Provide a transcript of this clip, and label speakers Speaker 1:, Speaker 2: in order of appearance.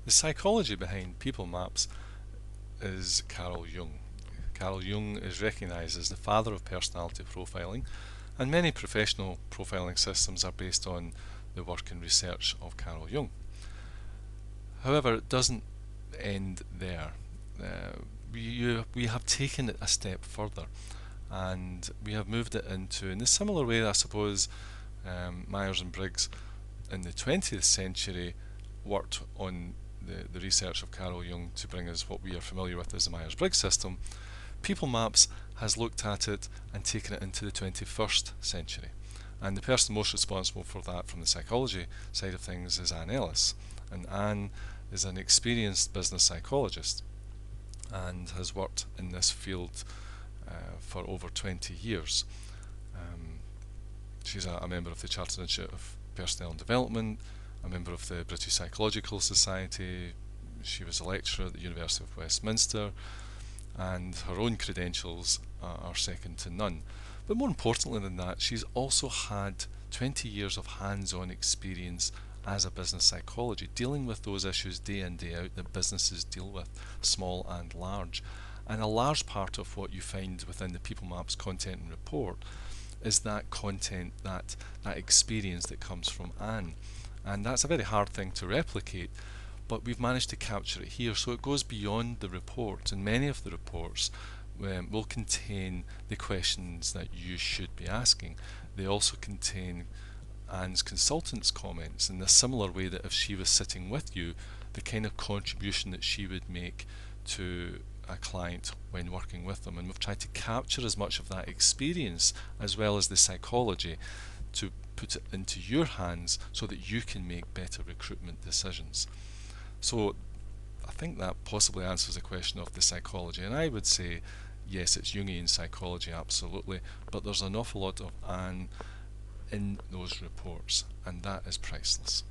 Speaker 1: The psychology behind people maps is Carl Jung. Carl Jung is recognised as the father of personality profiling, and many professional profiling systems are based on the work and research of Carl Jung. However, it doesn't end there. We have taken it a step further, and we have moved it into, in a similar way, I suppose, Myers and Briggs in the 20th century worked on the research of Carl Jung to bring us what we are familiar with as the Myers-Briggs system. People Maps has looked at it and taken it into the 21st century. And the person most responsible for that from the psychology side of things is Anne Ellis. And Anne is an experienced business psychologist and has worked in this field for over 20 years. She's a member of the Chartered Institute of Personnel and Development, a member of the British Psychological Society. She was a lecturer at the University of Westminster, and her own credentials are second to none. But more importantly than that, she's also had 20 years of hands-on experience as a business psychologist, dealing with those issues day in, day out that businesses deal with, small and large. And a large part of what you find within the People Maps content and report is that content, that experience that comes from Anne. And that's a very hard thing to replicate, but we've managed to capture it here. So it goes beyond the report, and many of the reports will contain the questions that you should be asking. They also contain Anne's consultant's comments in a similar way that if she was sitting with you, the kind of contribution that she would make to a client when working with them. And we've tried to capture as much of that experience as well as the psychology to put it into your hands so that you can make better recruitment decisions. So I think that possibly answers the question of the psychology, and I would say yes, it's Jungian psychology, absolutely, but there's an awful lot of Anne in those reports, and that is priceless.